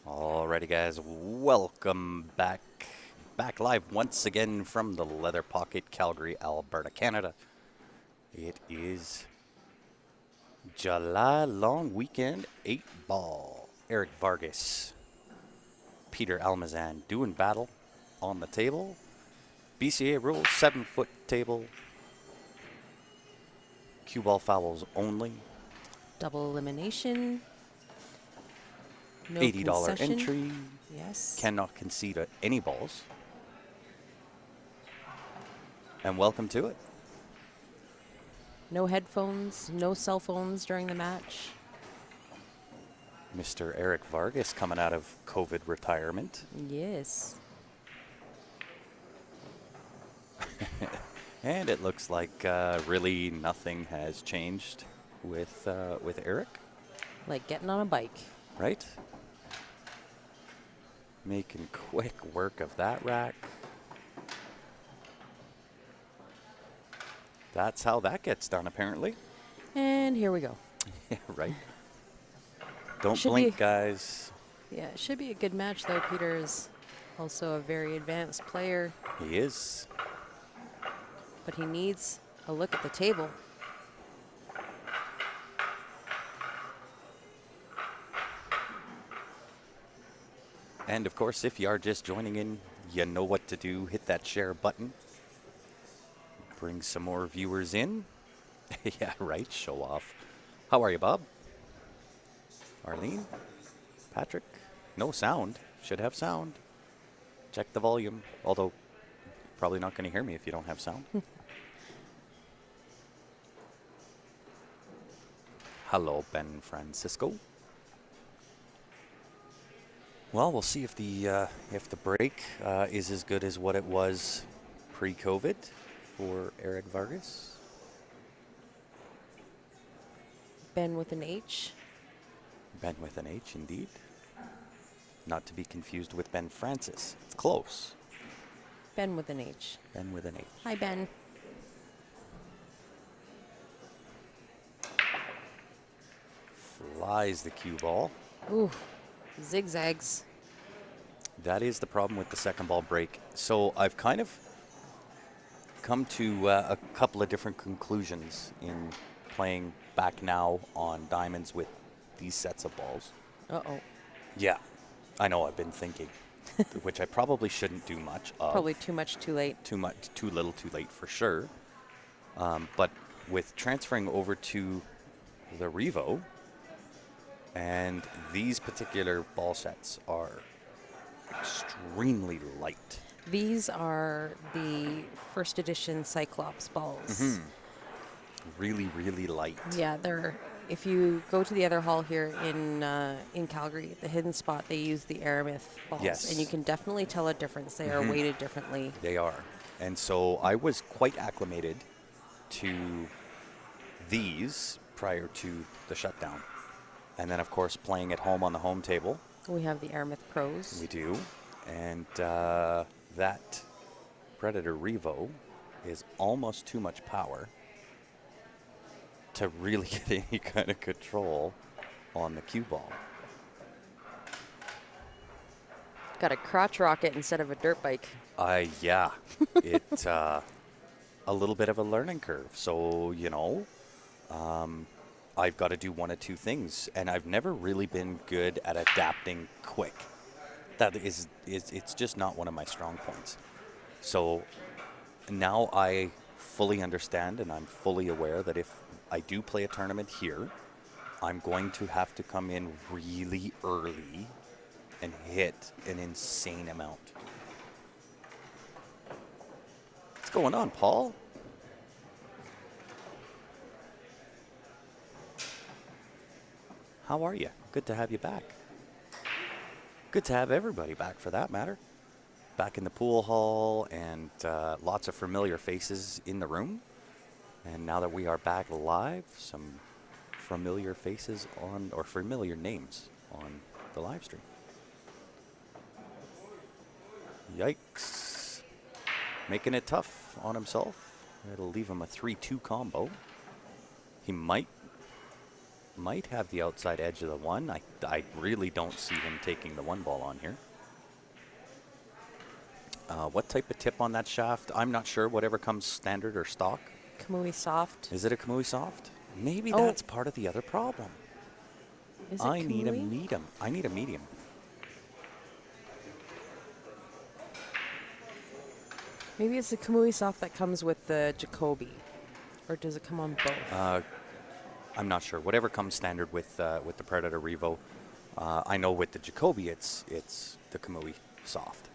Alrighty, guys, welcome back. Back live once again from the Leather Pocket, Calgary, Alberta, Canada. It is July long weekend 8 ball. Eric Vargas, Peter Almazan doing battle on the table. BCA rules 7-foot table. Cue ball fouls only. Double elimination. No $80 concession. entry. Yes. Cannot concede any balls. And welcome to it. No headphones, no cell phones during the match. Mr. Eric Vargas coming out of COVID retirement. Yes. And it looks like really nothing has changed with Eric, Like getting on a bike. right? Making quick work of that rack. That's how that gets done, apparently. And here we go. Yeah, right. Don't Should blink, be- guys. Yeah, it should be a good match, though. Peter is also a very advanced player, He is. but he needs a look at the table. And of course, if you are just joining in, you know what to do. Hit that share button. Bring some more viewers in. Yeah, right. Show off. How are you, Bob? Arlene? Patrick? No sound. Should have sound. Check the volume. Although, probably not going to hear me if you don't have sound. Hello, Ben Francisco. Well, we'll see if the break is as good as what it was pre-COVID for Eric Vargas. Ben with an H. Ben with an H, indeed. Not to be confused with Ben Francis. It's close. Ben with an H. Ben with an H. Hi, Ben. Flies the cue ball. Ooh, zigzags. That is the problem with the second ball break. So I've kind of come to a couple of different conclusions in playing back now on diamonds with these sets of balls. Uh-oh. Yeah, I know. I've been thinking, which I probably shouldn't do much of. Probably too much, too late. Too much, too little, too late for sure. But with transferring over to the Revo, and these particular ball sets are extremely light. These are the first edition Cyclops balls. Really, really light. Yeah, they're. If you go to the other hall here in Calgary, the hidden spot, they use the Aramith balls, Yes. and you can definitely tell a difference. They are weighted differently. They are. And so I was quite acclimated to these prior to the shutdown. And then, of course, playing at home on the home table. We have the Aramith Pros. We do. And that Predator Revo is almost too much power to really get any kind of control on the cue ball. Got a crotch rocket instead of a dirt bike. Yeah, it's a little bit of a learning curve. So, I've got to do one of two things, and I've never really been good at adapting quick. That is it's just not one of my strong points. So now I fully understand, and I'm fully aware that if I do play a tournament here, I'm going to have to come in really early and hit an insane amount. What's going on, Paul? How are you? Good to have you back. Good to have everybody back, for that matter. Back in the pool hall, and lots of familiar faces in the room. And now that we are back live, some familiar faces or familiar names on the live stream. Yikes. Making it tough on himself. It'll leave him a 3-2 combo. He might might have the outside edge of the one. I really don't see him taking the one ball on here. What type of tip on that shaft? I'm not sure. Whatever comes standard or stock. Kamui soft. Is it a Kamui soft? Maybe Oh. that's part of the other problem. Is it I need a Kamui? medium. I need a medium. Maybe it's the Kamui soft that comes with the Jacoby. Or does it come on both? I'm not sure. Whatever comes standard with the Predator Revo. I know with the Jacoby, it's the Kamui soft,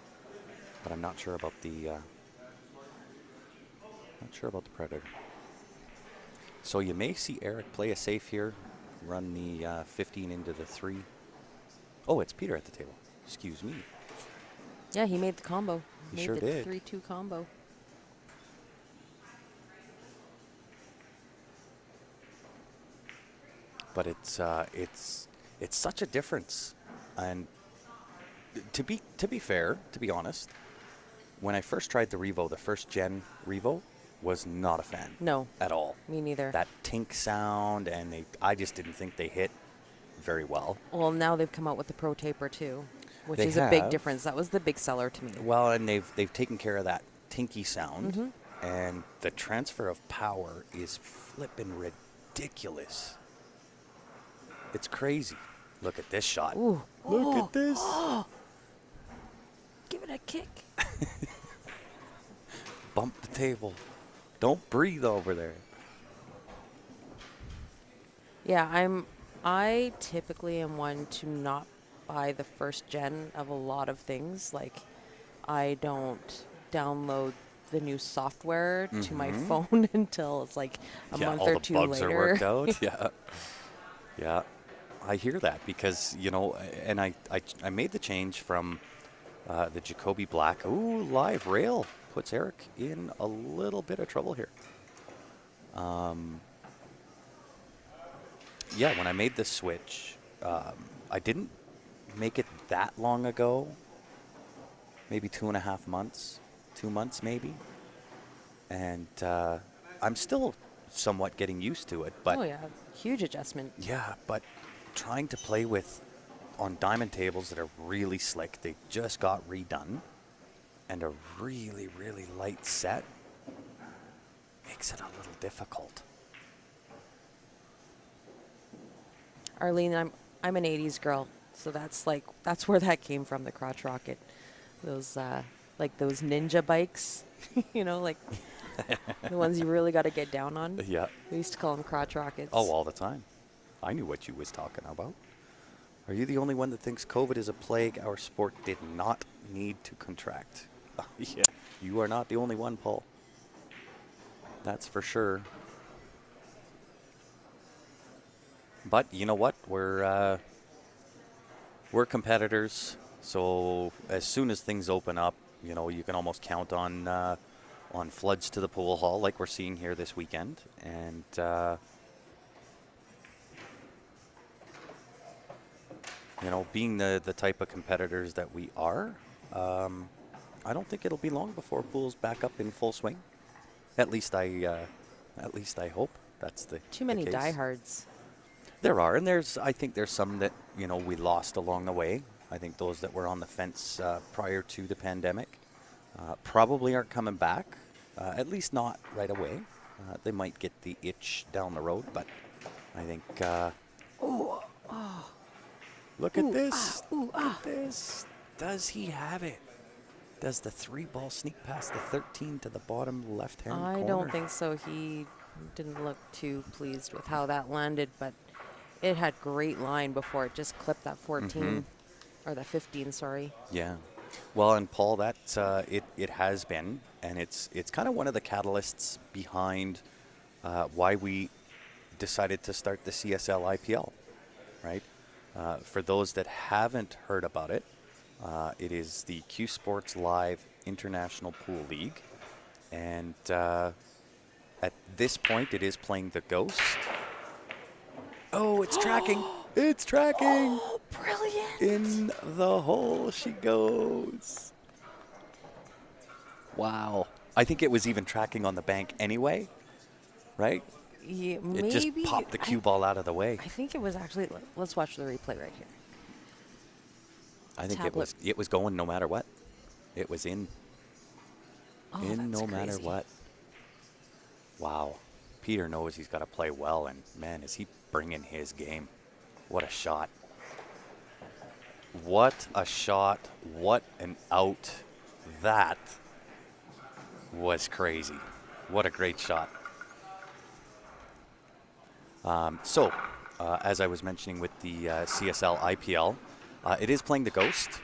but I'm not sure about the Predator. So you may see Eric play a safe here, run the 15 into the 3. Oh, it's Peter at the table. Excuse me. Yeah, he made the combo. He Made sure the did. 3-2 combo. But it's such a difference, and to be fair, to be honest, when I first tried the Revo, the first gen Revo, was not a fan. No. At all. Me neither. That tink sound, and I just didn't think they hit very well. Well, now they've come out with the Pro Taper too, which They is a big have. difference. That was the big seller to me. Well, and they've taken care of that tinky sound, Mm-hmm. and the transfer of power is flippin' ridiculous. It's crazy. Look at this shot. Ooh. Look at this. Give it a kick. Bump the table. Don't breathe over there. Yeah, I typically am one to not buy the first gen of a lot of things. Like, I don't download the new software to my phone until it's like a month all or the two bugs later. are worked out. Yeah. Yeah. I hear that because, and I made the change from the Jacoby Black. Ooh, live rail puts Eric in a little bit of trouble here. Yeah, when I made the switch, I didn't make it that long ago. Maybe 2.5 months, 2 months maybe. And I'm still somewhat getting used to it. But Oh yeah, huge adjustment. yeah, but trying to play with on diamond tables that are really slick, they just got redone, and a really, really light set makes it a little difficult. Arlene, I'm an '80s girl, so that's where that came from. The crotch rocket, those those ninja bikes, like the ones you really got to get down on. Yeah. We used to call them crotch rockets. Oh, all the time. I knew what you was talking about. Are you the only one that thinks COVID is a plague our sport did not need to contract? Yeah. You are not the only one, Paul. That's for sure. But you know what? We're competitors, so as soon as things open up, you can almost count on floods to the pool hall, like we're seeing here this weekend, and being the type of competitors that we are, I don't think it'll be long before pool's back up in full swing. At least I hope that's the Too many case. diehards. There are, and I think there's some that we lost along the way. I think those that were on the fence prior to the pandemic probably aren't coming back, at least not right away. They might get the itch down the road, but I think. Look at this! Look at this! Does he have it? Does the 3-ball sneak past the 13 to the bottom left-hand corner? I don't think so. He didn't look too pleased with how that landed, but it had great line before it just clipped that 14 or that 15. Sorry. Yeah. Well, and Paul, that it has been, and it's kind of one of the catalysts behind why we decided to start the CSL IPL, right? For those that haven't heard about it, it is the Q Sports Live International Pool League, and at this point, it is playing the Ghost. Oh, it's tracking! It's tracking! Oh, brilliant! In the hole she goes. Wow. I think it was even tracking on the bank anyway, right? Yeah, It just maybe. popped the cue ball out of the way. I think it was actually. Let's watch the replay right here. I think Tablet. it was going no matter what. It was in Oh, in that's no matter crazy. what. Wow. Peter knows he's got to play well, and man, is he bringing his game. What a shot. What a shot. What an out. That was crazy. What a great shot. As I was mentioning with the CSL IPL, it is playing the Ghost.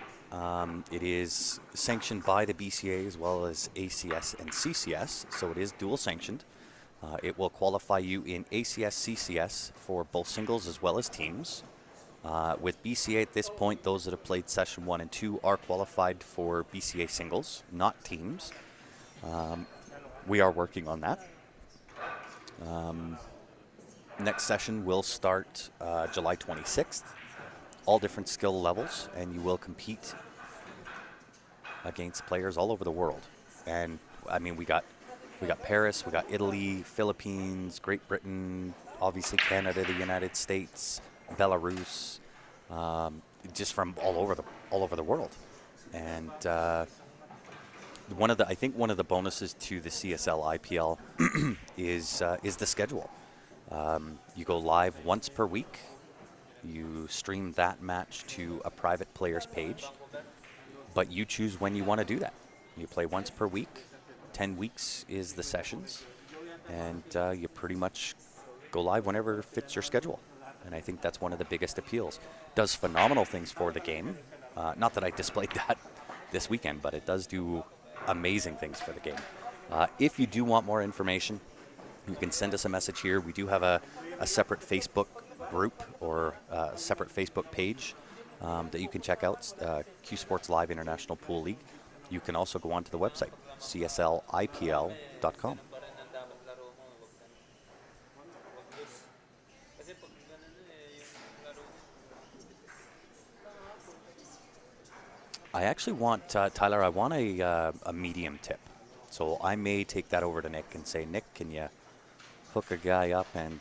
It is sanctioned by the BCA as well as ACS and CCS, so it is dual sanctioned. It will qualify you in ACS, CCS for both singles as well as teams. With BCA at this point, those that have played session 1 and 2 are qualified for BCA singles, not teams. We are working on that. Next session will start July 26th. All different skill levels, and you will compete against players all over the world. And I mean, we got Paris, we got Italy, Philippines, Great Britain, obviously Canada, the United States, Belarus, just from all over the world. And I think one of the bonuses to the CSL IPL is the schedule. You go live once per week. You stream that match to a private player's page, but you choose when you want to do that. You play once per week. 10 weeks is the sessions, and you pretty much go live whenever fits your schedule. And I think that's one of the biggest appeals. Does phenomenal things for the game. Not that I displayed that this weekend, but it does do amazing things for the game. If you do want more information, you can send us a message here. We do have a separate Facebook group or a separate Facebook page that you can check out, Q Sports Live International Pool League. You can also go onto the website, cslipl.com. I actually want, Tyler, I want a medium tip. So I may take that over to Nick and say, Nick, can you hook a guy up, and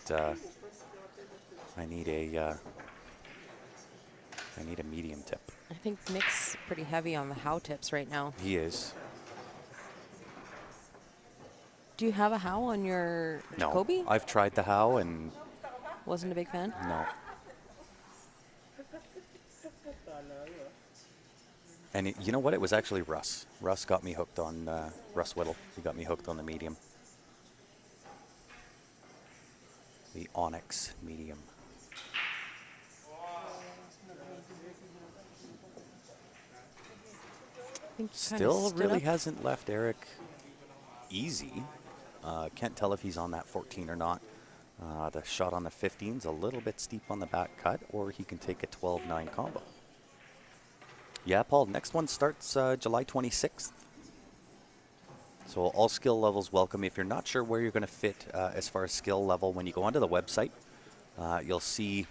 I need a medium tip. I think Nick's pretty heavy on the how tips right now. He is. Do you have a how on your No, Jacoby? I've tried the how, and Wasn't a big fan. no. And you know what? It was actually Russ. Russ got me hooked on Russ Whittle. He got me hooked on the medium. The Onyx medium. I think he kinda Still stood really up. hasn't left Eric easy. Can't tell if he's on that 14 or not. The shot on the 15's a little bit steep on the back cut, or he can take a 12-9 combo. Yeah, Paul, next one starts July 26th. So all skill levels welcome. If you're not sure where you're going to fit as far as skill level, when you go onto the website, you'll see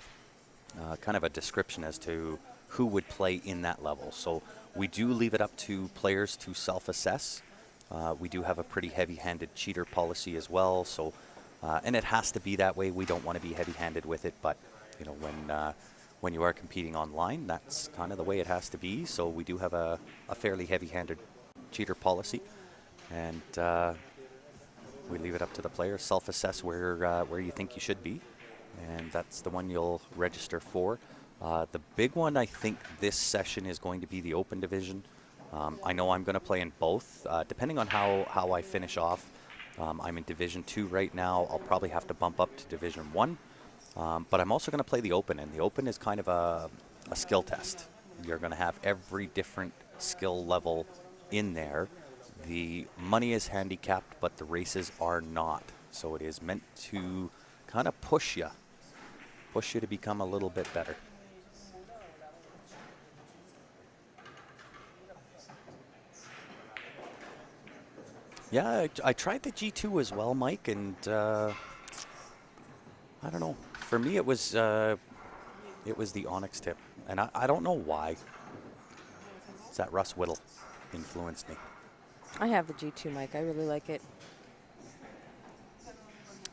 kind of a description as to who would play in that level. So we do leave it up to players to self-assess. We do have a pretty heavy-handed cheater policy as well. So, and it has to be that way. We don't want to be heavy-handed with it, but you know, when you are competing online, that's kind of the way it has to be. So we do have a fairly heavy-handed cheater policy, and we leave it up to the player. Self-assess where you think you should be, and that's the one you'll register for. The big one, I think, this session is going to be the Open Division. I know I'm going to play in both, depending on how I finish off. I'm in Division 2 right now. I'll probably have to bump up to Division 1. But I'm also going to play the Open, and the Open is kind of a skill test. You're going to have every different skill level in there. The money is handicapped, but the races are not. So it is meant to kind of push you to become a little bit better. Yeah, I tried the G2 as well, Mike, and I don't know. For me, it was the Onyx tip, and I don't know why. It's that Russ Whittle influenced me. I have the G2 mic. I really like it.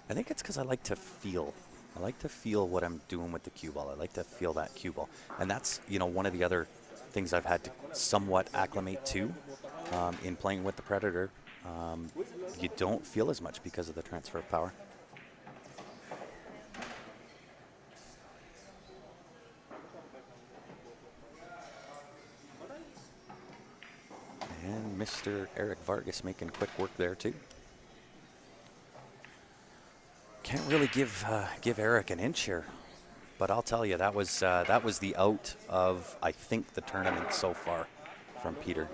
I think it's because I like to feel. I like to feel what I'm doing with the cue ball. I like to feel that cue ball. And that's, one of the other things I've had to somewhat acclimate to in playing with the Predator. Um, you don't feel as much because of the transfer of power. And Mr. Eric Vargas making quick work there too. Can't really give Eric an inch here, but I'll tell you that was the out of, I think, the tournament so far from Peter.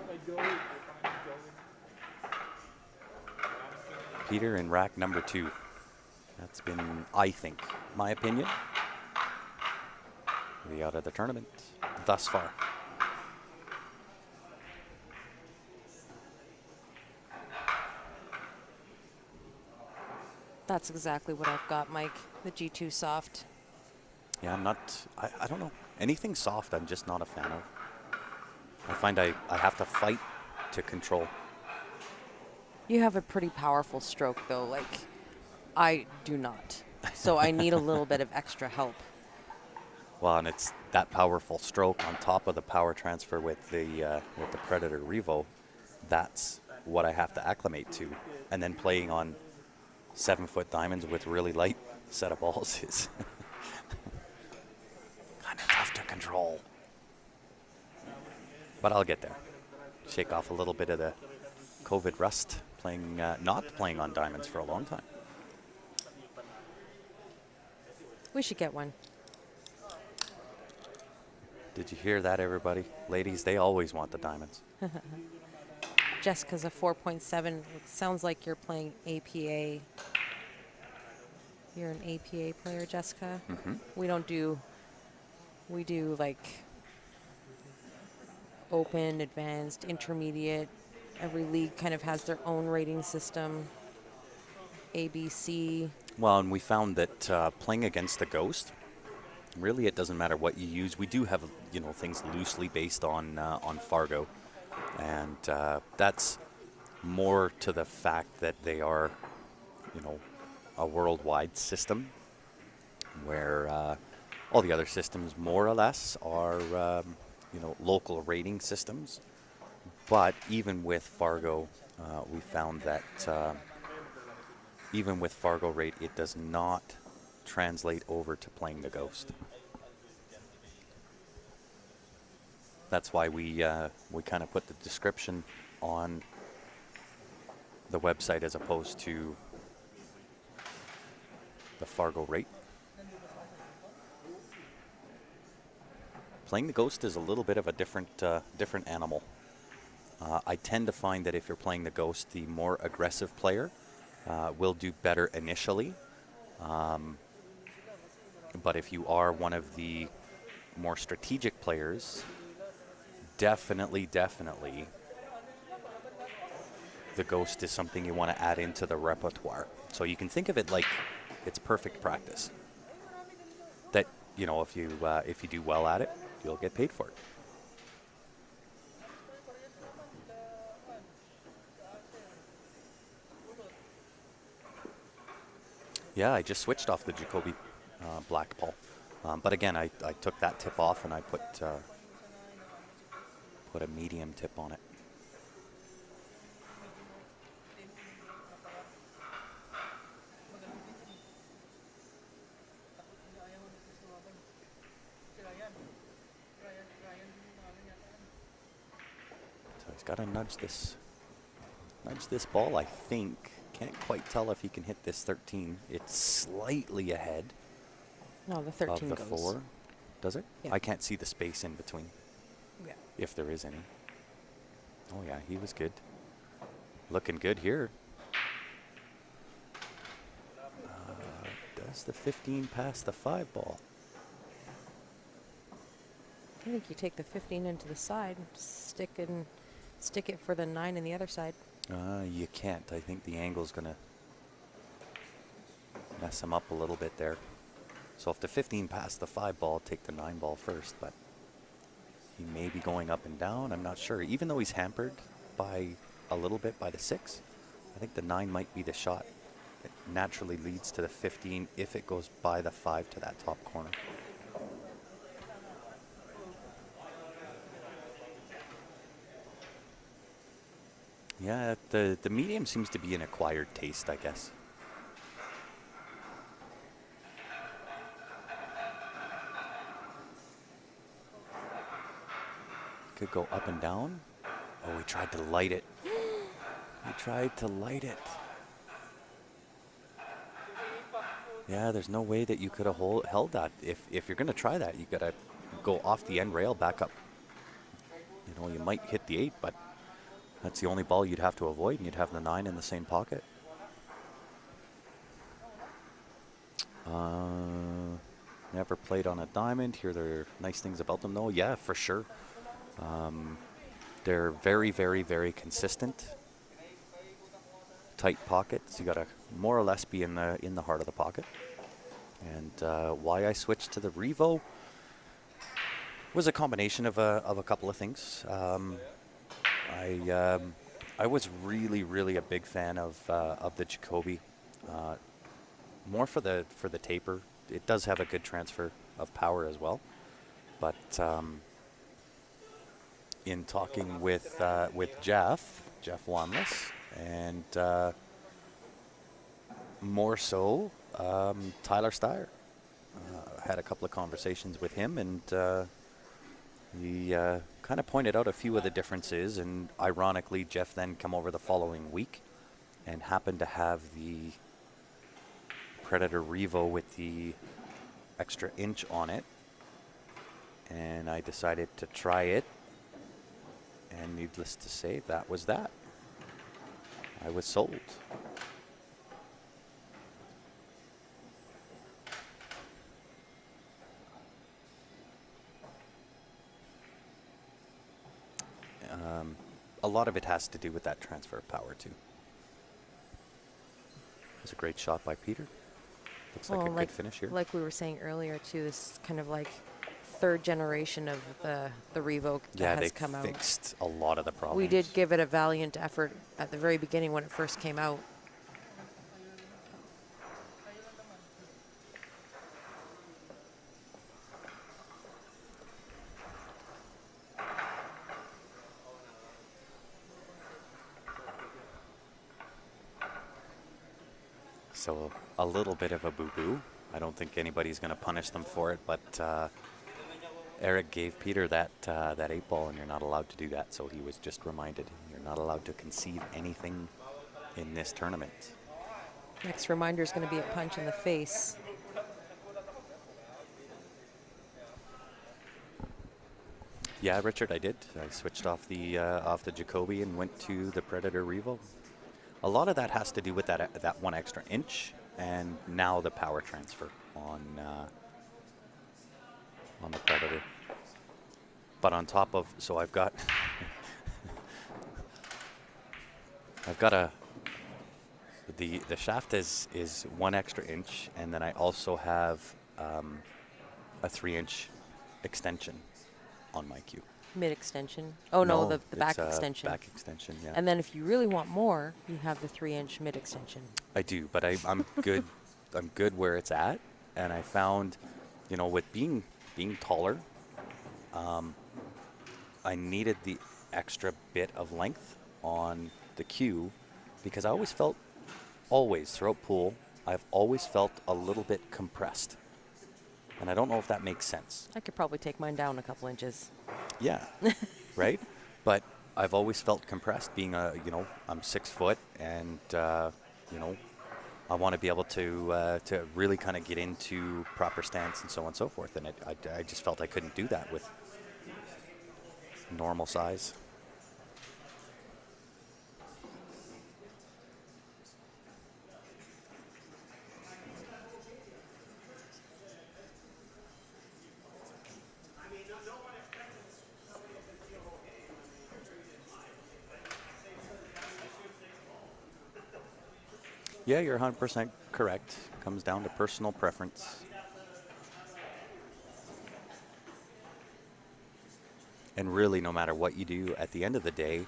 Peter in rack number 2. That's been, I think, my opinion, the out of the tournament thus far. That's exactly what I've got, Mike. The G2 soft. Yeah, I don't know. Anything soft, I'm just not a fan of. I find I have to fight to control. You have a pretty powerful stroke, though. Like, I do not. So I need a little bit of extra help. Well, and it's that powerful stroke on top of the power transfer with the Predator Revo. That's what I have to acclimate to. And then playing on 7-foot diamonds with really light set of balls is kind of tough to control. But I'll get there. Shake off a little bit of the COVID rust, not playing on diamonds for a long time. We should get one. Did you hear that, everybody? Ladies, they always want the diamonds. Jessica's a 4.7. It sounds like you're playing APA. You're an APA player, Jessica. Mm-hmm. We do like open, advanced, intermediate. Every league kind of has their own rating system. ABC. Well, and we found that playing against the Ghost, really it doesn't matter what you use. We do have, things loosely based on Fargo. And that's more to the fact that they are, a worldwide system where all the other systems more or less are, local rating systems. But even with Fargo, we found that even with Fargo rate, it does not translate over to playing the Ghost. That's why we kind of put the description on the website as opposed to the Fargo rate. Playing the Ghost is a little bit of a different animal. I tend to find that if you're playing the Ghost, the more aggressive player will do better initially. But if you are one of the more strategic players, definitely, the Ghost is something you want to add into the repertoire. So you can think of it like it's perfect practice. That, if you do well at it, you'll get paid for it. Yeah, I just switched off the Jacoby Black Ball. But again, I took that tip off and I put a medium tip on it. So he's got to nudge this ball, I think. Can't quite tell if he can hit this 13. It's slightly ahead. No, the 13 of the goes. 4. Does it? Yeah. I can't see the space in between. Yeah. If there is any. Oh yeah, he was good. Looking good here. Does the 15 pass the 5 ball? I think you take the 15 into the side, stick it for the 9 in the other side. You can't. I think the angle's going to mess him up a little bit there. So if the 15 passed the 5 ball, take the 9 ball first, but he may be going up and down. I'm not sure. Even though he's hampered by a little bit by the 6, I think the 9 might be the shot. naturally leads to the 15 if it goes by the 5 to that top corner. Yeah, the medium seems to be an acquired taste, I guess. Could go up and down. Oh, he tried to light it. He tried to light it. Yeah, there's no way that you could have held that. If you're going to try that, you got to go off the end rail, back up. You know, you might hit the 8, but that's the only ball you'd have to avoid, and you'd have the 9 in the same pocket. Never played on a diamond. Hear there nice things about them, though. Yeah, for sure. They're very, very, very consistent. Tight pockets. You got to more or less be in the heart of the pocket. And why I switched to the Revo was a combination of a couple of things. I was really, really a big fan of the Jacoby. More for the taper. It does have a good transfer of power as well, but in talking with Jeff Wanless, and more so Tyler Steyer, had a couple of conversations with him, and he kind of pointed out a few of the differences. And ironically, Jeff then come over the following week and happened to have the Predator Revo with the extra inch on it, and I decided to try it, and needless to say, that was that. I was sold. A lot of it has to do with that transfer of power too. It was a great shot by Peter. Looks like a good finish here. Like we were saying earlier too, this kind of like third generation of the Revo that has come out. Yeah, they fixed a lot of the problems. We did give it a valiant effort at the very beginning when it first came out. So a little bit of a boo-boo. I don't think anybody's going to punish them for it, but Eric gave Peter that 8-ball, and you're not allowed to do that. So he was just reminded, you're not allowed to concede anything in this tournament. Next reminder is going to be a punch in the face. Yeah, Richard, I did. I switched off the Jacoby and went to the Predator Revo. A lot of that has to do with that 1 extra inch, and now the power transfer on the Predator. But on top of, so I've got the shaft is 1 extra inch, and then I also have a 3-inch extension on my cue. Mid extension. Oh no, the back it's extension. Back extension, yeah. And then if you really want more, you have the 3-inch mid extension. I do, but I'm good. I'm good where it's at, and I found, you know, with being taller, I needed the extra bit of length on the cue, because I always throughout pool, I've always felt a little bit compressed, and I don't know if that makes sense. I could probably take mine down a couple inches. Yeah, right. But I've always felt compressed, being I'm 6 foot, and I want to be able to really kind of get into proper stance and so on and so forth. And I just felt I couldn't do that with normal size. Yeah, you're 100% correct. Comes down to personal preference. And really, no matter what you do, at the end of the day,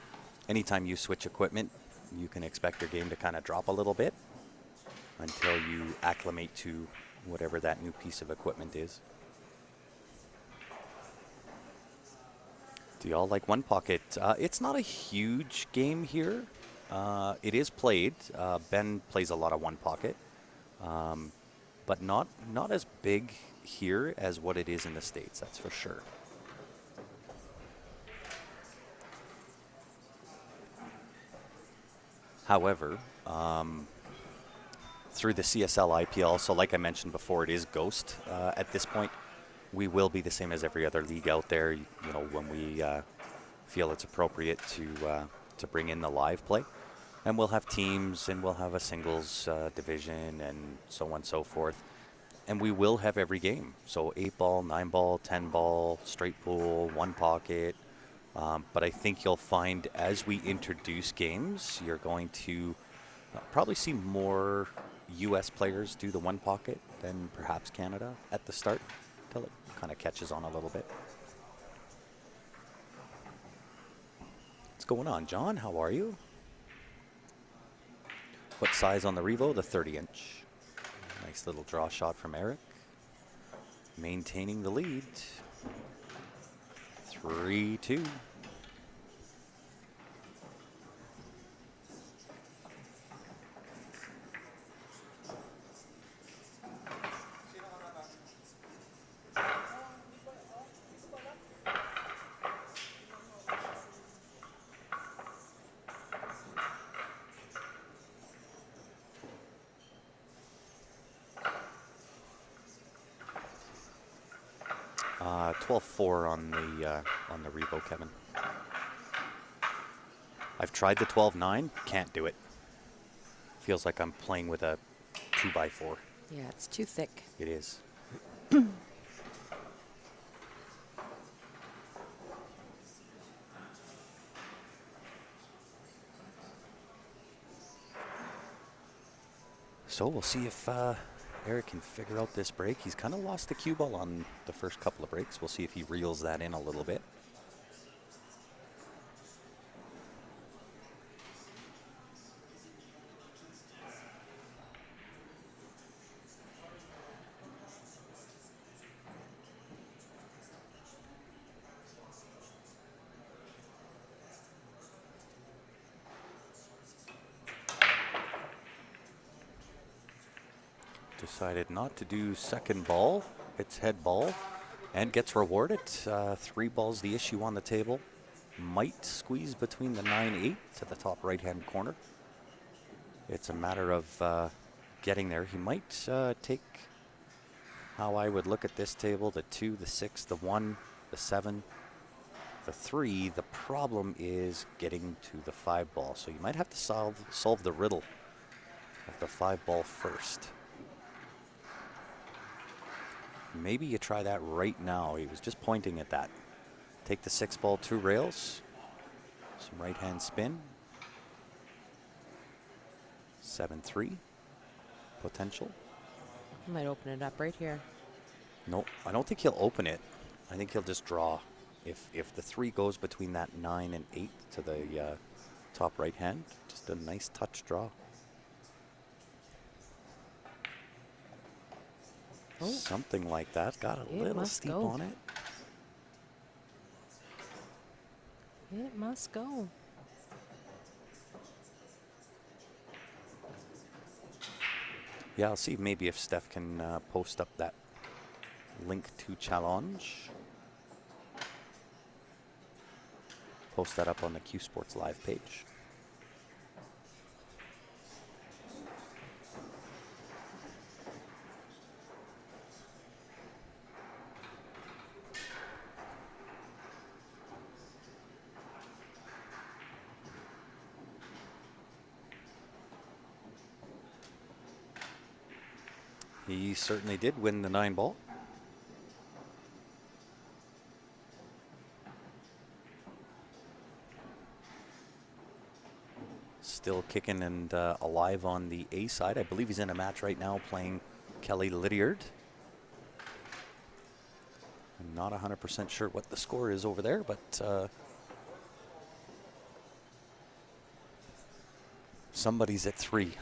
anytime you switch equipment, you can expect your game to kind of drop a little bit. until you acclimate to whatever that new piece of equipment is. Do y'all like One Pocket? It's not a huge game here. It is played. Ben plays a lot of One Pocket, but not as big here as what it is in the States, that's for sure. However, through the CSL IPL, so like I mentioned before, it is Ghost at this point. We will be the same as every other league out there, you know, when we feel it's appropriate to bring in the live play. And we'll have teams, and we'll have a singles division, and so on and so forth. And we will have every game. So 8-ball, 9-ball, 10-ball, straight pool, One Pocket. But I think you'll find as we introduce games, you're going to probably see more U.S. players do the One Pocket than perhaps Canada at the start, until it kind of catches on a little bit. What's going on, John? How are you? What size on the Revo? The 30-inch. Nice little draw shot from Eric. Maintaining the lead. 3-2. Uh, 12-4 on the Revo, Kevin. I've tried the 12-9, can't do it. Feels like I'm playing with a 2x4. Yeah, it's too thick. It is. So we'll see if Eric can figure out this break. He's kind of lost the cue ball on the first couple of breaks. We'll see if he reels that in a little bit. Decided not to do second ball. It's head ball and gets rewarded. 3 balls the issue on the table. Might squeeze between the 9-8 to the top right-hand corner. It's a matter of getting there. He might take how I would look at this table, the 2, the 6, the 1, the 7, the 3. The problem is getting to the 5 ball. So you might have to solve the riddle of the 5 ball first. Maybe you try that right now. He was just pointing at that. Take the 6 ball 2 rails. Some right hand spin. 7-3 potential. Might open it up right here. No, I don't think he'll open it. I think he'll just draw. If the 3 goes between that 9 and 8 to the top right hand, just a nice touch draw. Oh. Something like that. Got a little steep on it. It must go. Yeah, I'll see maybe if Steph can post up that link to challenge. Post that up on the Q Sports Live page. He certainly did win the 9 ball. Still kicking and alive on the A side. I believe he's in a match right now playing Kelly Lydiard. I'm not 100% sure what the score is over there, but somebody's at 3.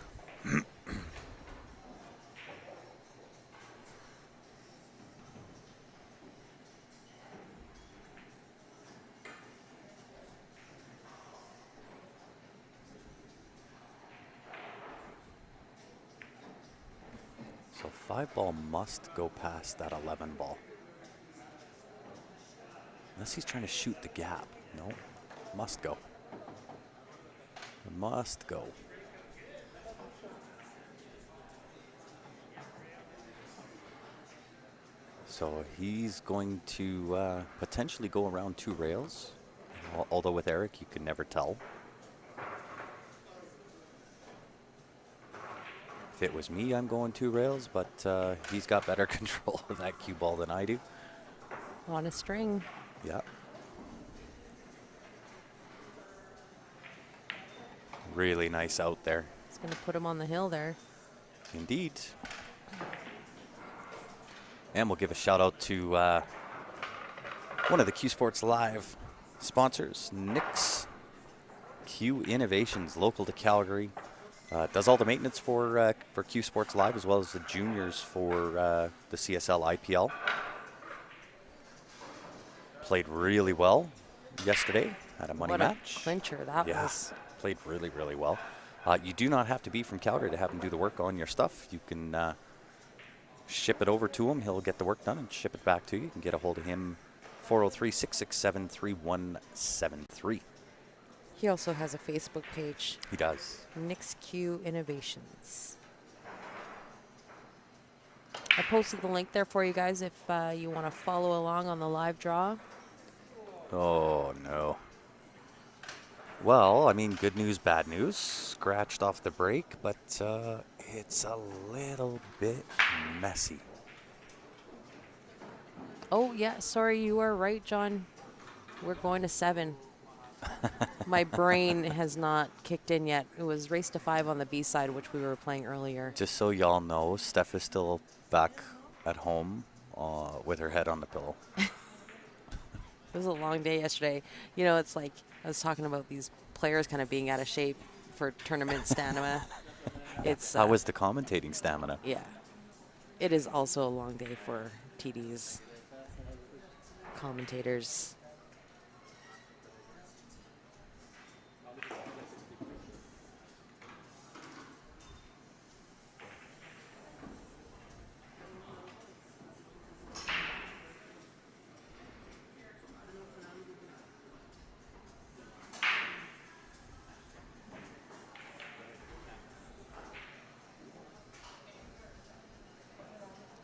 5 ball must go past that 11 ball. Unless he's trying to shoot the gap. No, must go. Must go. So he's going to potentially go around 2 rails. Although with Eric, you can never tell. If it was me, I'm going 2 rails, but he's got better control of that cue ball than I do. On a string. Yeah. Really nice out there. It's going to put him on the hill there. Indeed. And we'll give a shout out to one of the Q Sports Live sponsors, Nick's Q Innovations, local to Calgary. Does all the maintenance for Q Sports Live as well as the juniors for the CSL IPL. Played really well yesterday. Had a money What match. a clincher that was. Played really, really well. You do not have to be from Calgary to have him do the work on your stuff. You can ship it over to him. He'll get the work done and ship it back to you. You can get a hold of him, 403-667-3173. He also has a Facebook page. He does. Nick's Q Innovations. I posted the link there for you guys if you want to follow along on the live draw. Oh, no. Well, I mean, good news, bad news. Scratched off the break, but it's a little bit messy. Oh, yeah. Sorry, you are right, John. We're going to 7. My brain has not kicked in yet. It was race to 5 on the B side, which we were playing earlier. Just so y'all know, Steph is still back at home with her head on the pillow. It was a long day yesterday. You know, it's like I was talking about these players kind of being out of shape for tournament stamina. It's How was the commentating stamina? Yeah. It is also a long day for TDs, commentators.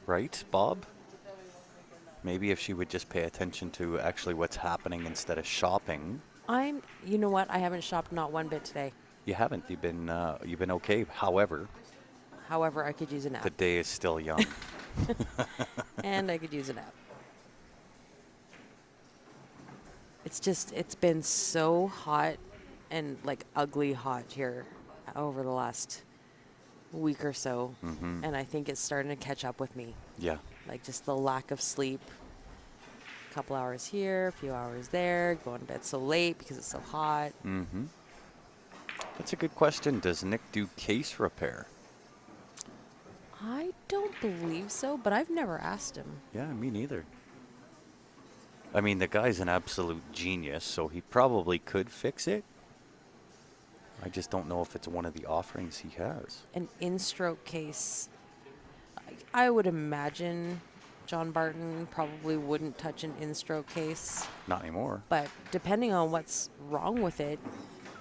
Right, Bob? Maybe if she would just pay attention to actually what's happening instead of shopping. You know what? I haven't shopped not one bit today. You haven't. You've been okay. However, I could use a nap. the day is still young. And I could use a nap. It's been so hot and like ugly hot here over the last week or so. Mm-hmm. And I think it's starting to catch up with me. Yeah. Like just the lack of sleep. A couple hours here, a few hours there, going to bed so late because it's so hot. Mm-hmm. That's a good question. Does Nick do case repair? I don't believe so, but I've never asked him. Yeah, me neither. I mean, the guy's an absolute genius, so he probably could fix it. I just don't know if it's one of the offerings he has. An in-stroke case, I would imagine John Barton probably wouldn't touch an in-stroke case. Not anymore. But depending on what's wrong with it,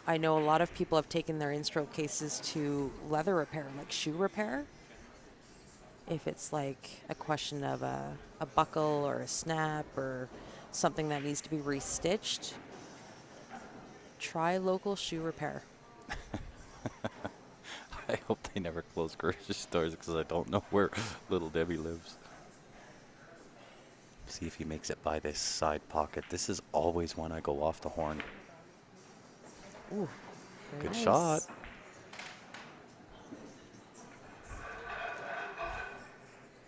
I know a lot of people have taken their in-stroke cases to leather repair, like shoe repair. If it's like a question of a buckle or a snap or something that needs to be restitched, try local shoe repair. I hope they never close grocery stores because I don't know where little Debbie lives. See if he makes it by this side pocket. This is always when I go off the horn. Ooh, Good nice. shot.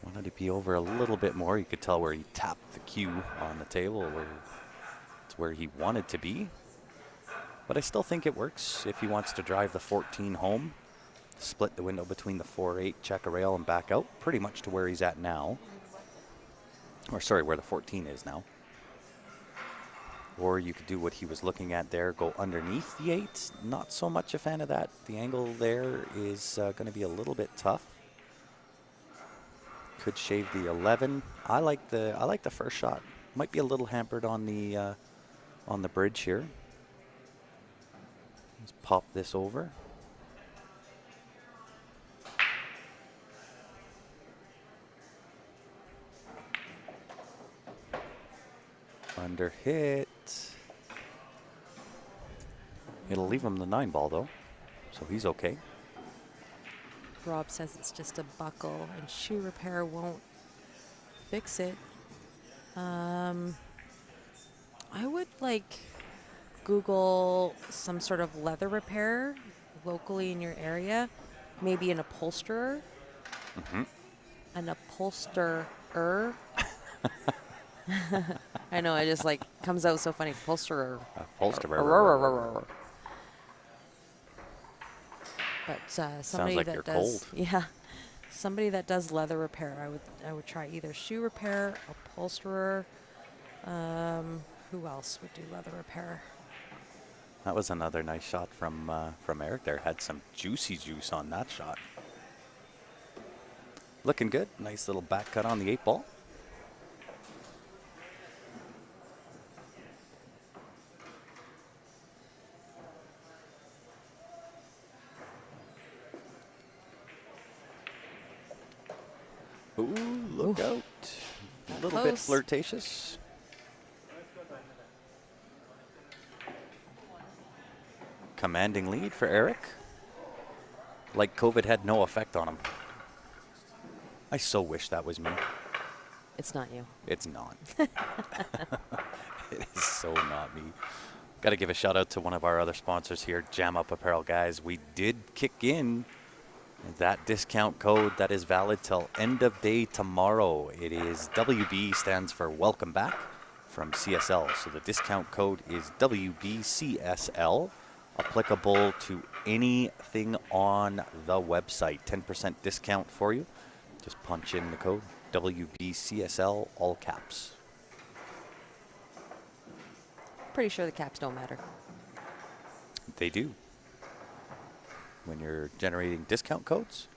Wanted to be over a little bit more. You could tell where he tapped the cue on the table, where it's where he wanted to be. But I still think it works if he wants to drive the 14 home, split the window between the 4-8, check a rail, and back out, pretty much to where he's at now. Or sorry, where the 14 is now. Or you could do what he was looking at there, go underneath the 8. Not so much a fan of that. The angle there is going to be a little bit tough. Could shave the 11. I like the first shot. Might be a little hampered on the bridge here. Let's pop this over. Under hit. It'll leave him the 9 ball though, so he's okay. Rob says it's just a buckle and shoe repair won't fix it. I would like Google some sort of leather repair locally in your area, maybe an upholsterer. Mm-hmm. An upholsterer. I know, it just like comes out so funny. Upholsterer. Upholsterer. But somebody like that you're does, cold. yeah, somebody that does leather repair. I would try either shoe repair, upholsterer. Who else would do leather repair? That was another nice shot from Eric there. Had some juicy juice on that shot. Looking good. Nice little back cut on the 8 ball. Ooh, look out. A little bit Close. flirtatious. Commanding lead for Eric. Like COVID had no effect on him. I so wish that was me. It's not you. It's not. It is so not me. Got to give a shout out to one of our other sponsors here, Jam Up Apparel, guys. We did kick in that discount code that is valid till end of day tomorrow. It is WB, stands for Welcome Back, from CSL. So the discount code is WBCSL, applicable to anything on the website. 10% discount for you. Just punch in the code WBCSL, all caps. Pretty sure the caps don't matter. They do. When you're generating discount codes,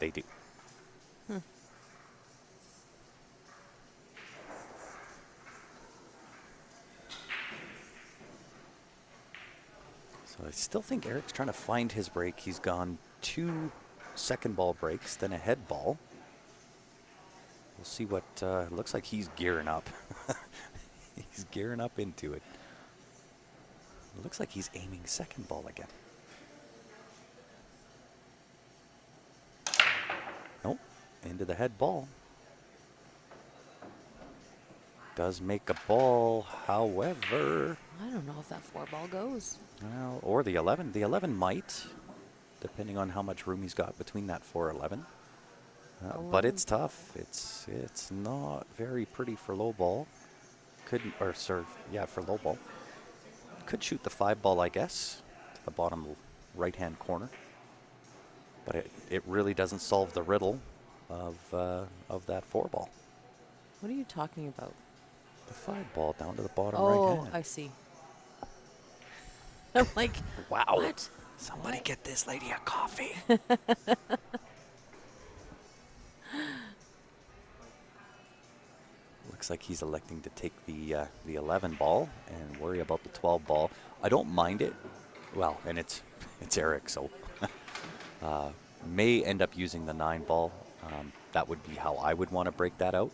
they do. So I still think Eric's trying to find his break. He's gone 2 second ball breaks, then a head ball. We'll see what looks like he's gearing up. He's gearing up into it. It looks like he's aiming second ball again. Nope, into the head ball. Does make a ball, however. I don't know if that 4 ball goes. Well, or the 11. The 11 might, depending on how much room he's got between that 4-11. But it's tough. It's not very pretty for low ball. Couldn't, or sorry, yeah, for low ball. Could shoot the 5 ball, I guess, to the bottom right-hand corner. But it really doesn't solve the riddle of that 4 ball. What are you talking about? The 5 ball down to the bottom Oh, right hand. I see. I'm like, Wow. what? Somebody What? get this lady a coffee. Looks like he's electing to take the 11 ball and worry about the 12 ball. I don't mind it. Well, and it's Eric, so may end up using the 9 ball. That would be how I would want to break that out.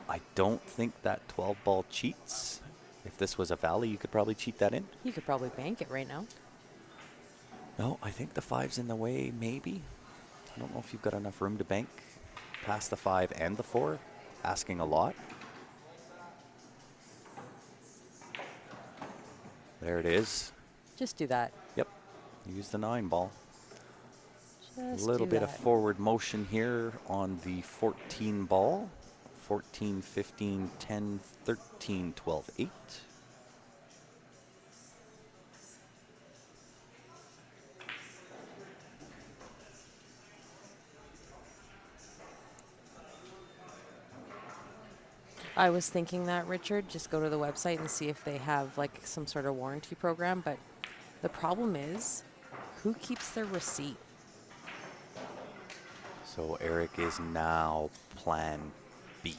I don't think that 12 ball cheats. If this was a valley, you could probably cheat that in. You could probably bank it right now. No, I think the 5's in the way, maybe. I don't know if you've got enough room to bank past the 5 and the 4. Asking a lot. There it is. Just do that. Yep. Use the 9 ball. A Just little do bit of that. forward motion here on the 14 ball. 14, 15, 10, 13, 12, 8. I was thinking that, Richard, just go to the website and see if they have like some sort of warranty program. But the problem is, who keeps their receipt? So Eric is now plan B.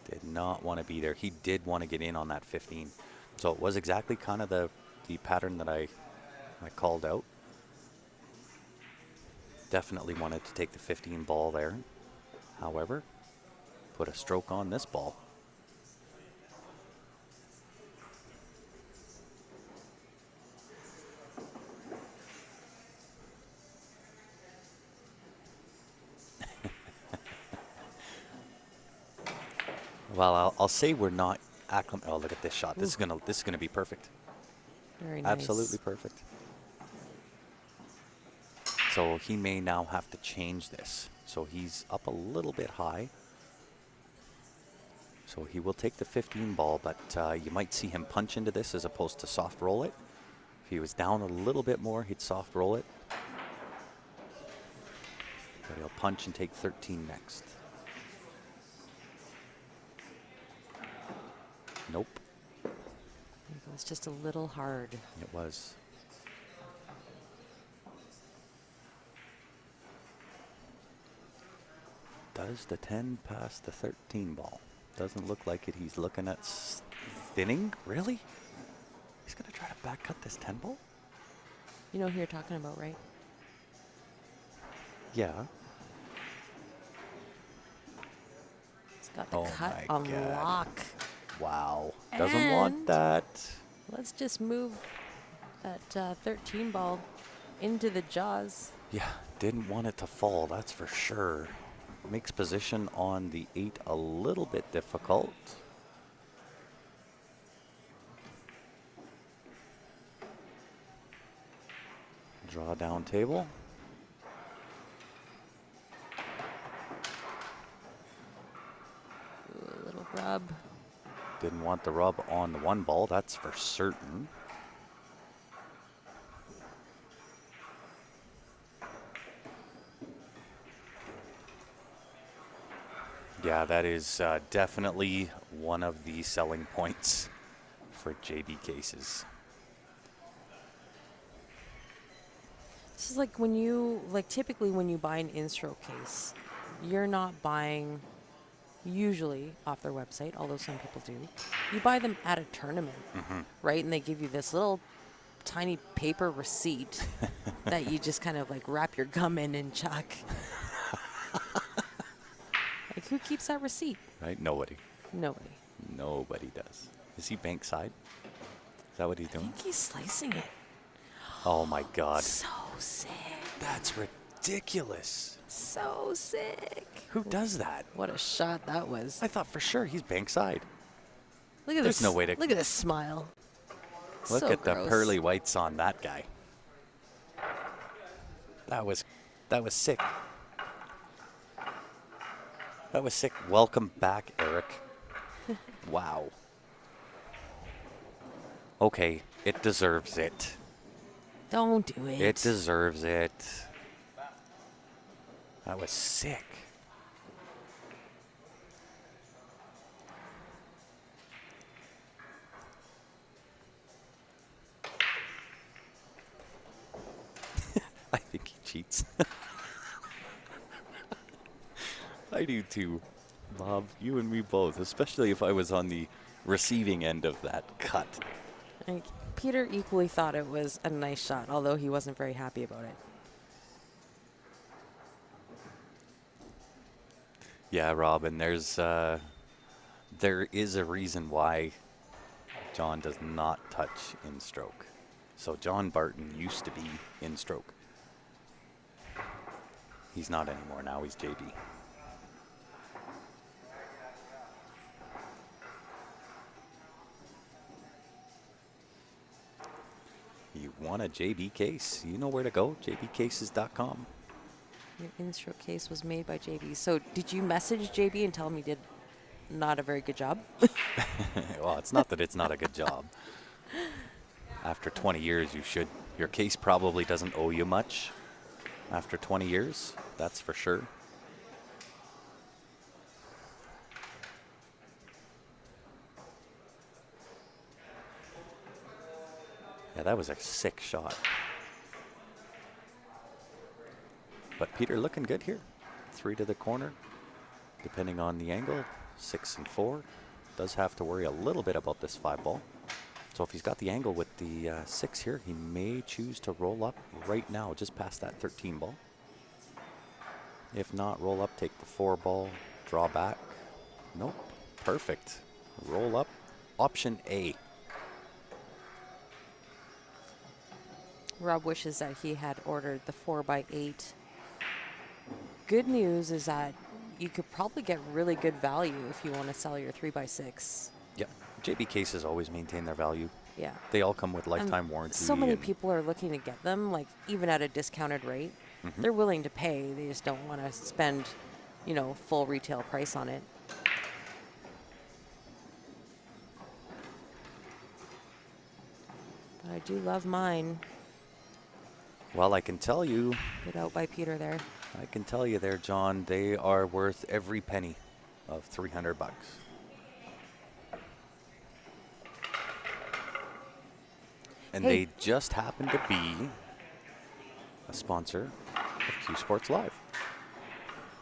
Did not want to be there. He did want to get in on that 15. So it was exactly kind of the pattern that I called out. Definitely wanted to take the 15 ball there. However, put a stroke on this ball. Well, I'll say we're not acclimated. Oh, look at this shot. This is gonna be perfect. Very nice. Absolutely perfect. So he may now have to change this. So he's up a little bit high. So he will take the 15 ball, but you might see him punch into this as opposed to soft roll it. If he was down a little bit more, he'd soft roll it. But he'll punch and take 13 next. Nope. It was just a little hard. It was. Does the 10 pass the 13 ball? Doesn't look like it. He's looking at thinning. Really? He's going to try to back cut this 10 ball? You know who you're talking about, right? Yeah. It's got the Oh cut my on God. lock. Wow. Doesn't want that. Let's just move that 13 ball into the jaws. Yeah, didn't want it to fall, that's for sure. Makes position on the 8 a little bit difficult. Draw down table. Ooh, a little rub. Didn't want the rub on the 1 ball, that's for certain. Yeah, that is definitely one of the selling points for JB cases. This is like when you, typically when you buy an in-stroke case, you're not buying usually off their website, although some people do. You buy them at a tournament, right? And they give you this little tiny paper receipt that you just kind of like wrap your gum in and chuck. Like, who keeps that receipt? Right? Nobody. Nobody. Nobody does. Is he bank side? Is that what he's I doing? think he's slicing it. Oh my God. So sick. That's ridiculous. So sick. Who does that? What a shot that was. I thought for sure he's bank side. Look at There's this. no way to- Look at this smile. Look So at the gross. pearly whites on that guy. That was sick. That was sick. Welcome back, Eric. Wow. Okay, it deserves it. Don't do it. It deserves it. That was sick. I think he cheats. I do too. Bob, you and me both, especially if I was on the receiving end of that cut. Like, Peter equally thought it was a nice shot, although he wasn't very happy about it. Yeah, Robin, there is a reason why John does not touch in stroke. So John Barton used to be in stroke. He's not anymore. Now he's JB. You want a JB case? You know where to go, jbcases.com. Your in-stroke case was made by JB. So did you message JB and tell him he did not a very good job? Well, it's not that it's not a good job. After 20 years, you should. Your case probably doesn't owe you much after 20 years. That's for sure. Yeah, that was a sick shot. But Peter looking good here. 3 to the corner, depending on the angle. 6 and 4. Does have to worry a little bit about this 5 ball. So if he's got the angle with the 6 here, he may choose to roll up right now, just past that 13 ball. If not, roll up, take the 4 ball, draw back. Nope, perfect. Roll up, option A. Rob wishes that he had ordered the 4x8. Good news is that you could probably get really good value if you want to sell your 3x6. Yep, JB cases always maintain their value. Yeah. They all come with lifetime warranty. So many people are looking to get them, like even at a discounted rate. They're willing to pay. They just don't want to spend, full retail price on it. But I do love mine. Well, I can tell you, Good out by Peter there. I can tell you there, John, they are worth every penny of $300. And Hey. they just happen to be a sponsor of Q Sports Live.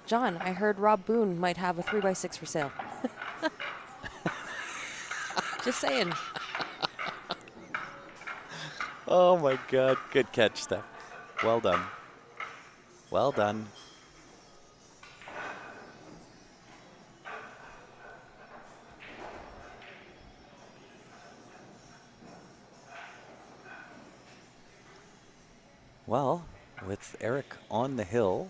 John, I heard Rob Boone might have a 3x6 for sale. Just saying. Oh my God, good catch, Steph. Well done. Well done. Well, with Eric on the hill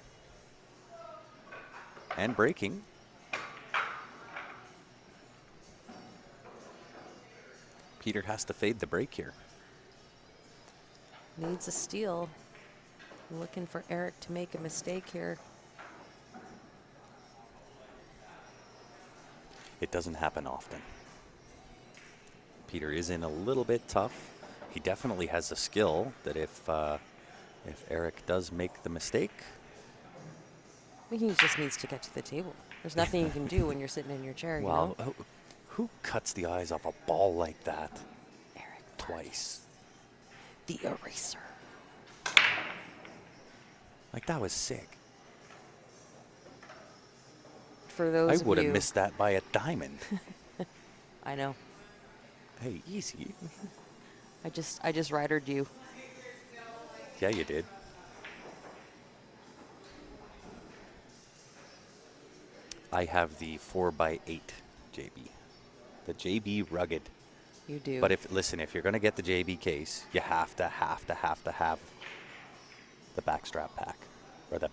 and breaking, Peter has to fade the break here. Needs a steal. Looking for Eric to make a mistake here. It doesn't happen often. Peter is in a little bit tough. He definitely has a skill that if Eric does make the mistake. I think he just needs to get to the table. There's nothing you can do when you're sitting in your chair, Well, who cuts the eyes off a ball like that? Eric Twice. the eraser. Like, that was sick. For those I would of have you, missed that by a diamond. I know. Hey, easy. I just ridered you. Yeah, you did. I have the 4x8 JB. The JB Rugged. You do. But if you're going to get the JB case, you have to have the backstrap pack. Or the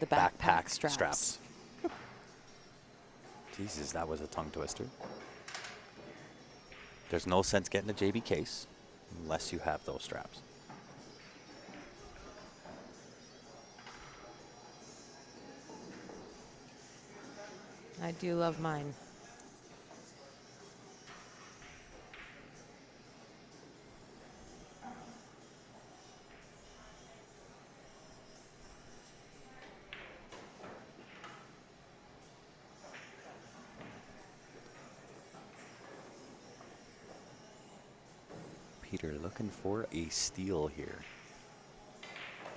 backpack straps. Jesus, that was a tongue twister. There's no sense getting a JB case unless you have those straps. I do love mine. Peter looking for a steal here.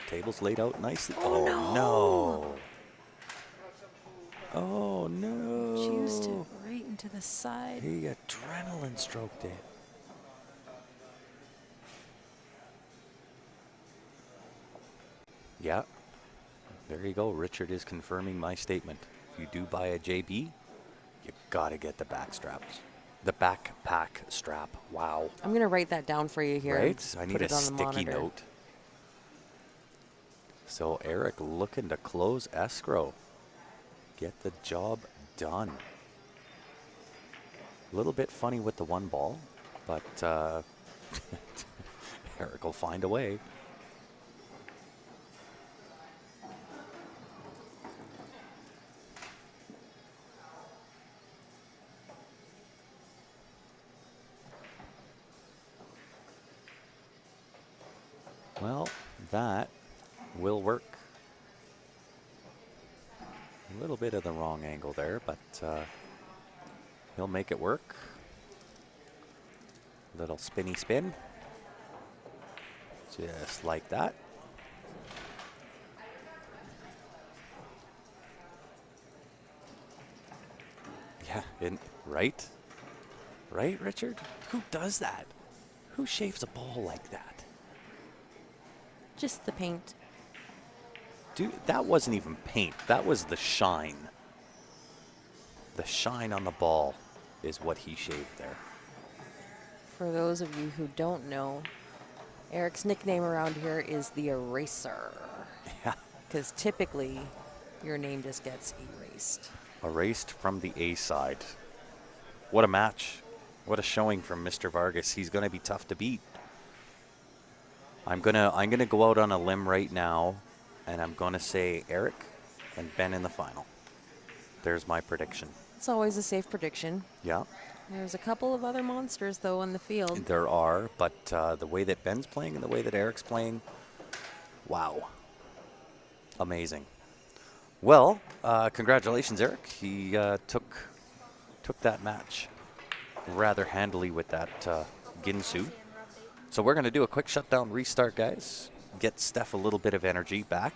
Table's laid out nicely. Oh, no. Oh no. She used it right into the side. He adrenaline stroked it. Yeah. There you go. Richard is confirming my statement. If you do buy a JB, you gotta get the back straps. The backpack strap. Wow. I'm going to write that down for you here. and Right? just I put need a it on the sticky monitor. note. So Eric looking to close escrow. Get the job done. A little bit funny with the 1 ball, but Eric will find a way. Well, that will work. A little bit of the wrong angle there, but he'll make it work. Little spinny spin. Just like that. Yeah, right? Right, Richard? Who does that? Who shaves a ball like that? Just the paint. Dude, that wasn't even paint. That was the shine. The shine on the ball is what he shaved there. For those of you who don't know, Eric's nickname around here is the Eraser. Yeah. Because typically, your name just gets erased. Erased from the A side. What a match. What a showing from Mr. Vargas. He's going to be tough to beat. I'm gonna go out on a limb right now, and I'm going to say Eric and Ben in the final. There's my prediction. It's always a safe prediction. Yeah. There's a couple of other monsters, though, on the field. There are, but the way that Ben's playing and the way that Eric's playing, wow. Amazing. Well, congratulations, Eric. He took that match rather handily with that Ginsu. So we're going to do a quick shutdown restart, guys. Get Steph a little bit of energy back.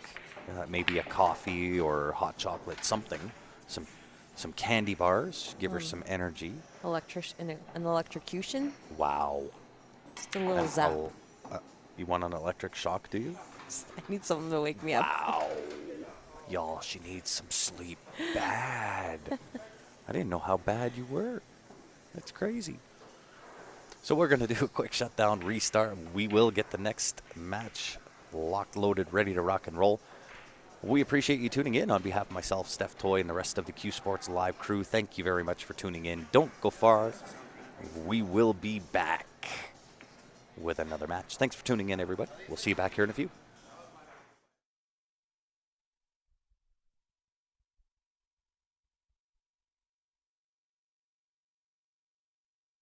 Maybe a coffee or hot chocolate, something. Some candy bars. Give her some energy. An electrocution? Wow. Just a little And zap. You want an electric shock, do you? I need something to wake me up. Wow. Y'all, she needs some sleep bad. I didn't know how bad you were. That's crazy. So we're going to do a quick shutdown, restart. We will get the next match locked, loaded, ready to rock and roll. We appreciate you tuning in. On behalf of myself, Steph Toy, and the rest of the Q Sports Live crew, thank you very much for tuning in. Don't go far. We will be back with another match. Thanks for tuning in, everybody. We'll see you back here in a few.